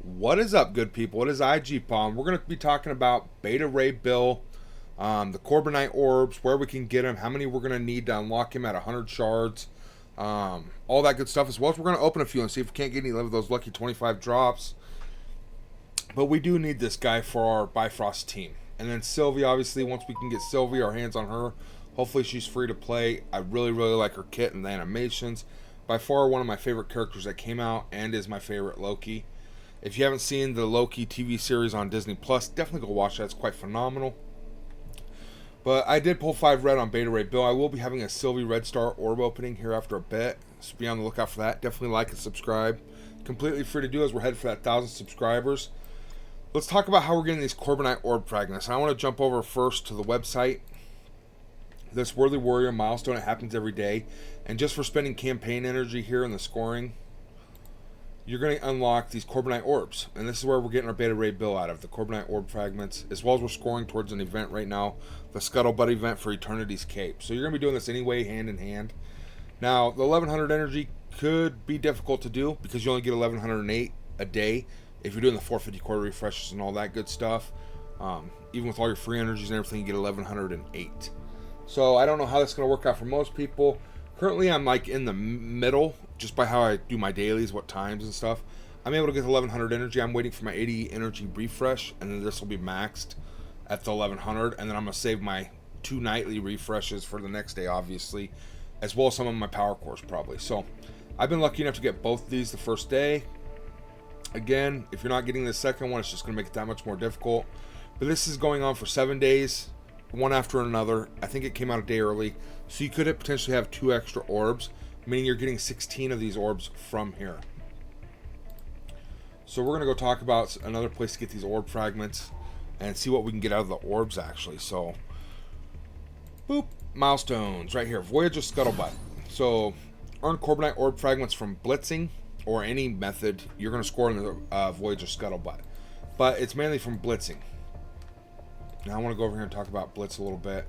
What is up, good people? It is IG Palm. We're going to be talking about Beta Ray Bill, the Carbonite Orbs, where we can get him, how many we're going to need to unlock him at 100 shards, all that good stuff, as well as we're going to open a few and see if we can't get any of those lucky 25 drops. But we do need this guy for our Bifrost team. And then Sylvie, obviously, once we can get Sylvie, our hands on her, hopefully she's free to play. I really like her kit and the animations. By far one of my favorite characters that came out and is my favorite Loki. If you haven't seen the Loki TV series on Disney Plus, definitely go watch that. It's quite phenomenal. But I did pull 5 red on Beta Ray Bill. I will be having a Sylvie Red Star orb opening here after a bit, so be on the lookout for that. Definitely like and subscribe. Completely free to do as we're headed for that 1,000 subscribers. Let's talk about how we're getting these Carbonite Orb fragments. And I want to jump over first to the website. This Worthy Warrior milestone, it happens every day. And just for spending campaign energy here in the scoring, you're going to unlock these Carbonite Orbs. And this is where we're getting our Beta Ray Bill out of, the Carbonite Orb fragments, as well as we're scoring towards an event right now, the Scuttlebutt event for Eternity's Cape. So you're going to be doing this anyway, hand in hand. Now, the 1100 energy could be difficult to do because you only get 1108 a day if you're doing the 450 quarter refreshes and all that good stuff. Even with all your free energies and everything, you get 1108. So I don't know how that's going to work out for most people. Currently, I'm like in the middle, just by how I do my dailies, what times and stuff. I'm able to get the 1100 energy. I'm waiting for my 80 energy refresh, and then this will be maxed at the 1100. And then I'm going to save my 2 nightly refreshes for the next day, obviously, as well as some of my power cores, probably. So I've been lucky enough to get both of these the first day. Again, if you're not getting the second one, it's just going to make it that much more difficult. But this is going on for 7 days, one after another. I think it came out a day early. So you could potentially have 2 extra orbs, meaning you're getting 16 of these orbs from here. So we're going to go talk about another place to get these orb fragments and see what we can get out of the orbs, actually. So, boop, milestones right here. Voyage of Scuttlebutt. So, earn Carbonite Orb fragments from blitzing or any method. You're going to score in the Voyage of Scuttlebutt. But it's mainly from blitzing. Now I want to go over here and talk about blitz a little bit.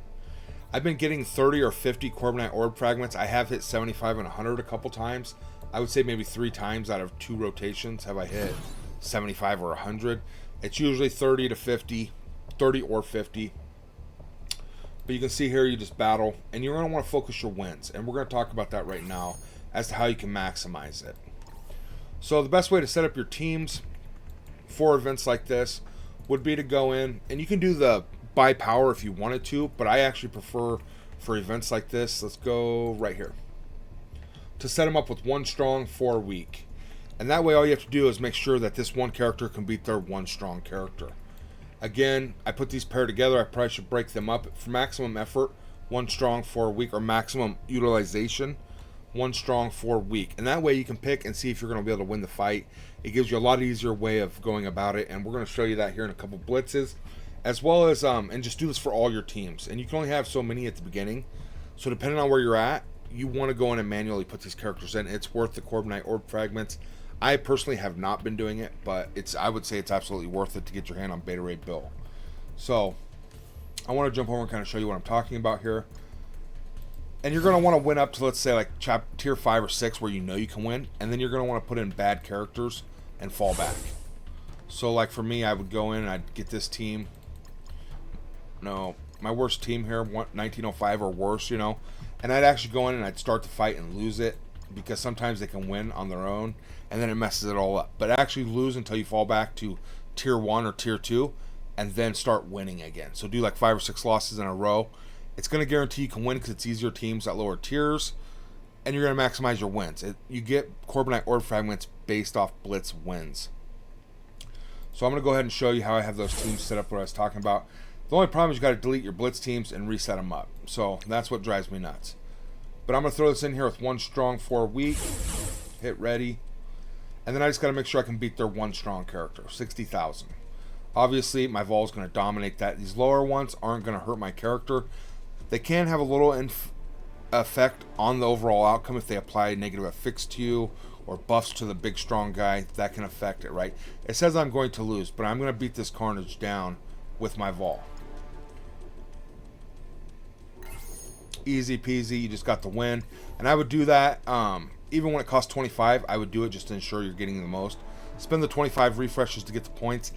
I've been getting 30 or 50 Carbonite Orb fragments. I have hit 75 and 100 a couple times. I would say maybe 3 times out of 2 rotations have I hit 75 or 100. It's usually 30 to 50, 30 or 50. But you can see here you just battle, and you're going to want to focus your wins. And we're going to talk about that right now as to how you can maximize it. So the best way to set up your teams for events like this would be to go in, and you can do the buy power if you wanted to, but I actually prefer for events like this, let's go right here, to set them up with 1 strong, 4 weak. And that way all you have to do is make sure that this one character can beat their 1 strong character. Again, I put these paired together. I probably should break them up for maximum effort, 1 strong, 4 weak, or maximum utilization, 1 strong, 4 weak. And that way you can pick and see if you're going to be able to win the fight. It gives you a lot easier way of going about it, and we're going to show you that here in a couple blitzes, as well as and just do this for all your teams. And you can only have so many at the beginning, so depending on where you're at, you want to go in and manually put these characters in. It's worth the Carbonite Orb fragments. I personally have not been doing it, but I would say it's absolutely worth it to get your hand on Beta Ray Bill. So I want to jump over and kind of show you what I'm talking about here. And you're going to want to win up to, let's say, like tier 5 or 6 where you know you can win, and then you're going to want to put in bad characters and fall back. So like for me, I would go in and I'd get this team. No, my worst team here, 1905 or worse, you know. And I'd actually go in and I'd start the fight and lose it, because sometimes they can win on their own, and then it messes it all up. But actually lose until you fall back to tier 1 or tier 2, and then start winning again. So do like 5 or 6 losses in a row. It's going to guarantee you can win because it's easier teams at lower tiers, and you're going to maximize your wins. You get Carbonite Orb fragments based off blitz wins. So I'm going to go ahead and show you how I have those teams set up, what I was talking about. The only problem is you got to delete your blitz teams and reset them up. So that's what drives me nuts. But I'm going to throw this in here with 1 strong, 4 weak. Hit ready. And then I just got to make sure I can beat their 1 strong character, 60,000. Obviously, my Vol is going to dominate that. These lower ones aren't going to hurt my character. They can have a little effect on the overall outcome if they apply negative effects to you or buffs to the big strong guy. That can affect it, right? It says I'm going to lose, but I'm going to beat this carnage down with my Vol. Easy peasy, you just got the win. And I would do that even when it costs 25, I would do it just to ensure you're getting the most. Spend the 25 refreshes to get the points.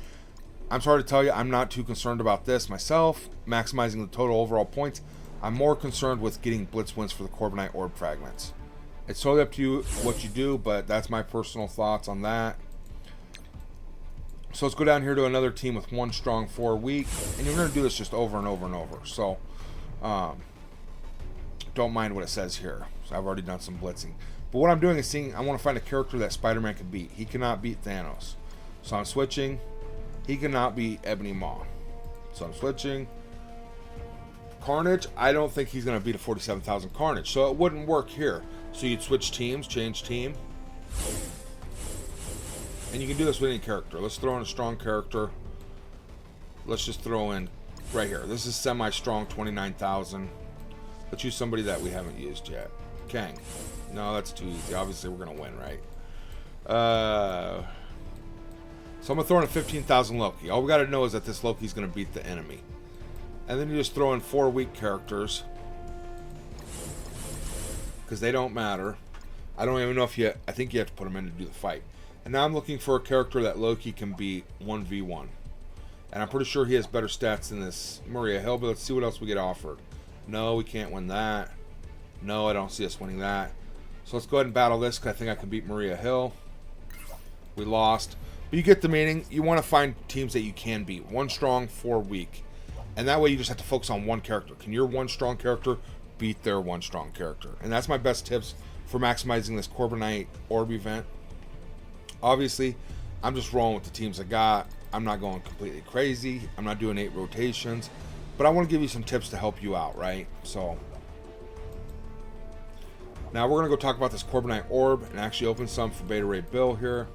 I'm sorry to tell you, I'm not too concerned about this myself, maximizing the total overall points. I'm more concerned with getting blitz wins for the Carbonite Orb fragments. It's totally up to you what you do, but that's my personal thoughts on that. So let's go down here to another team with 1 strong, 4 weak, and you're going to do this just over and over and over. So don't mind what it says here. So I've already done some blitzing. But what I'm doing is I want to find a character that Spider-Man can beat. He cannot beat Thanos. So I'm switching. He cannot beat Ebony Maw. So I'm switching. Carnage, I don't think he's going to beat a 47,000 Carnage. So it wouldn't work here. So you'd switch teams, change team. And you can do this with any character. Let's throw in a strong character. Let's just throw in right here. This is semi-strong, 29,000. Let's use somebody that we haven't used yet. Kang. No, that's too easy. Obviously, we're going to win, right? So I'm going to throw in a 15,000 Loki. All we got to know is that this Loki's going to beat the enemy. And then you just throw in 4 weak characters. Because they don't matter. I don't even know if you... I think you have to put them in to do the fight. And now I'm looking for a character that Loki can beat 1v1. And I'm pretty sure he has better stats than this Maria Hill. But let's see what else we get offered. No, we can't win that. No, I don't see us winning that. So let's go ahead and battle this because I think I can beat Maria Hill. We lost. But you get the meaning. You want to find teams that you can beat. 1 strong, 4 weak. And that way you just have to focus on one character. Can your 1 strong character beat their 1 strong character? And that's my best tips for maximizing this Carbonite Orb event. Obviously, I'm just rolling with the teams I got. I'm not going completely crazy. I'm not doing 8 rotations. But I want to give you some tips to help you out, right? So now we're going to go talk about this Carbonite Orb and actually open some for Beta Ray Bill here.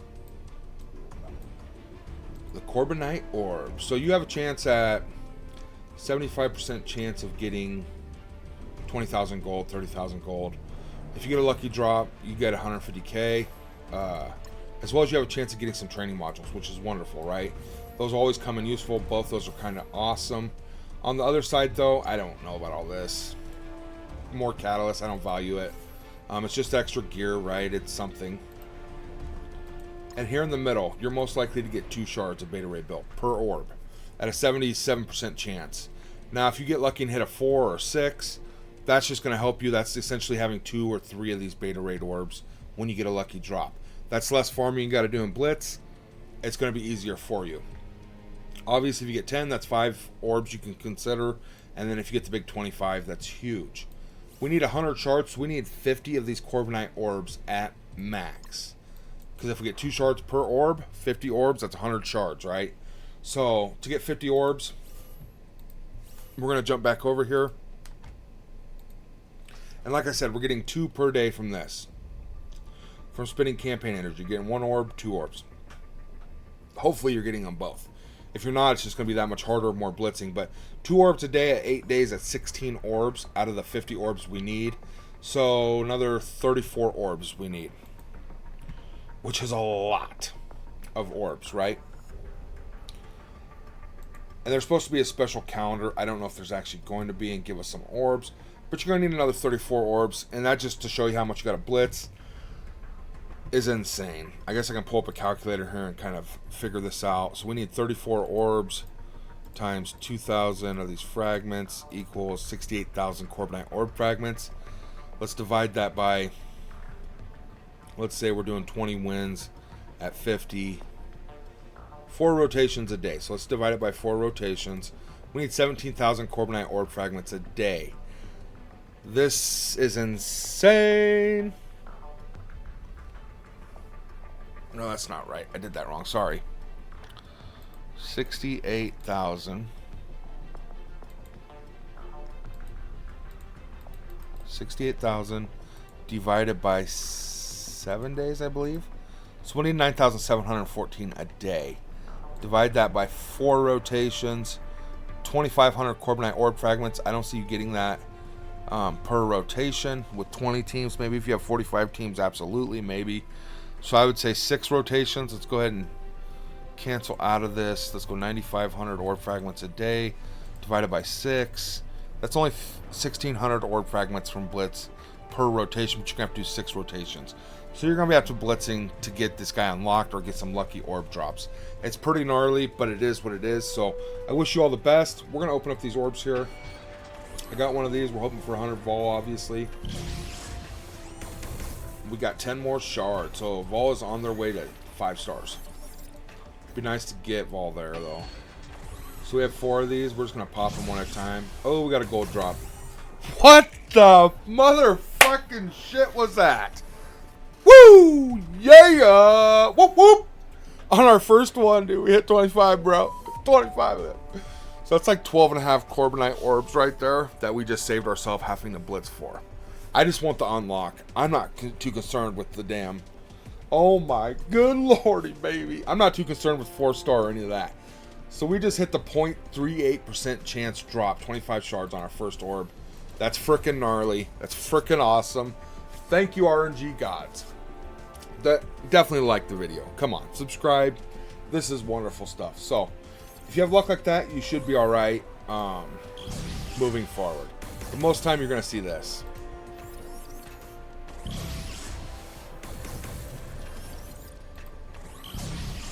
The Carbonite Orb. So you have a chance at 75% chance of getting 20,000 gold, 30,000 gold. If you get a lucky drop, you get 150k. As well as you have a chance of getting some training modules, which is wonderful, right? Those always come in useful. Both those are kind of awesome. On the other side, though, I don't know about all this. More catalyst, I don't value it. It's just extra gear, right? It's something. And here in the middle, you're most likely to get 2 shards of Beta Ray Bill per orb at a 77% chance. Now, if you get lucky and hit a 4 or 6, that's just going to help you. That's essentially having 2 or 3 of these Beta Ray orbs when you get a lucky drop. That's less farming you got to do in Blitz. It's going to be easier for you. Obviously, if you get 10, that's 5 orbs you can consider. And then if you get the big 25, that's huge. We need 100 shards. We need 50 of these Carbonite Orbs at max. Because if we get 2 shards per orb, 50 orbs, that's 100 shards, right? So, to get 50 orbs, we're going to jump back over here. And like I said, we're getting 2 per day from this. From spending campaign energy. Getting 1 orb, 2 orbs. Hopefully you're getting them both. If you're not, it's just going to be that much harder, more blitzing. But 2 orbs a day at 8 days, that's 16 orbs out of the 50 orbs we need. So another 34 orbs we need. Which is a lot of orbs, right? And there's supposed to be a special calendar. I don't know if there's actually going to be and give us some orbs. But you're going to need another 34 orbs. And that just to show you how much you got to blitz is insane. I guess I can pull up a calculator here and kind of figure this out. So we need 34 orbs times 2,000 of these fragments equals 68,000 Carbonite Orb fragments. Let's divide that by, let's say we're doing 20 wins at 50. 4 rotations a day. So let's divide it by 4 rotations. We need 17,000 Carbonite Orb fragments a day. This is insane. No, that's not right. I did that wrong. Sorry. 68,000. 68,000 divided by 7 days, I believe. So we need 9,714 a day. Divide that by 4 rotations. 2,500 Carbonite Orb fragments. I don't see you getting that per rotation with 20 teams. Maybe if you have 45 teams, absolutely, maybe. So I would say 6 rotations. Let's go ahead and cancel out of this. Let's go 9,500 orb fragments a day divided by 6. That's only 1,600 orb fragments from Blitz per rotation, but you're going to have to do 6 rotations. So you're going to have to blitzing to get this guy unlocked or get some lucky orb drops. It's pretty gnarly, but it is what it is. So I wish you all the best. We're going to open up these orbs here. I got one of these. We're hoping for 100 Vol, obviously. We got 10 more shards. So Vol is on their way to 5 stars. Be nice to get Vol there, though. So we have 4 of these. We're just going to pop them one at a time. Oh, we got a gold drop. What the motherfucking shit was that? Woo! Yeah! Whoop whoop! On our first one, dude, we hit 25, bro. 25 of it. So that's like 12 and a half Carbonite Orbs right there that we just saved ourselves having to blitz for. I just want the unlock. I'm not too concerned with the damn... Oh my good lordy, baby. I'm not too concerned with 4-star or any of that. So we just hit the 0.38% chance drop, 25 shards on our first orb. That's freaking gnarly. That's freaking awesome. Thank you, RNG gods. That definitely like the video. Come on, subscribe. This is wonderful stuff. So, if you have luck like that, you should be all right moving forward. But most of the time, you're going to see this.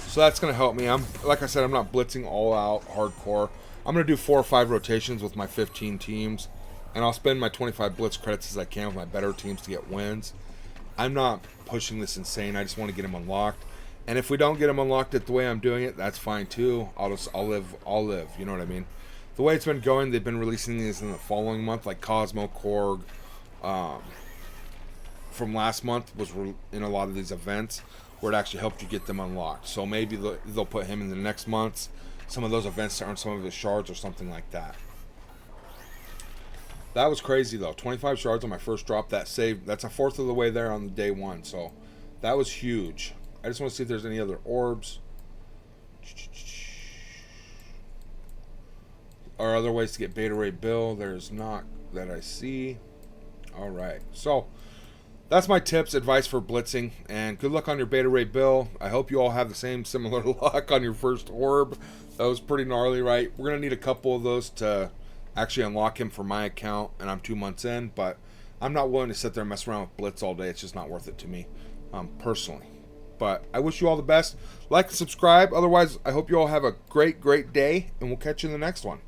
So that's going to help me. Like I said, I'm not blitzing all out hardcore. I'm going to do 4 or 5 rotations with my 15 teams. And I'll spend my 25 blitz credits as I can with my better teams to get wins. I'm not pushing this insane. I just want to get them unlocked. And if we don't get them unlocked the way I'm doing it, that's fine too. I'll live. You know what I mean? The way it's been going, they've been releasing these in the following month, like Cosmo Korg from last month was in a lot of these events where it actually helped you get them unlocked. So maybe they'll put him in the next months, some of those events to earn some of his shards or something like that. That was crazy though. 25 shards on my first drop. That saved. That's a fourth of the way there on the day 1. So that was huge. I just want to see if there's any other orbs or other ways to get Beta Ray Bill. There's not that I see. All right. So that's my tips, advice for blitzing, and good luck on your Beta Ray Bill. I hope you all have the same similar luck on your first orb. That was pretty gnarly, right? We're gonna need a couple of those to actually unlock him for my account, and I'm 2 months in, but I'm not willing to sit there and mess around with blitz all day. It's just not worth it to me personally. But I wish you all the best. Like and subscribe. Otherwise, I hope you all have a great day, and we'll catch you in the next one.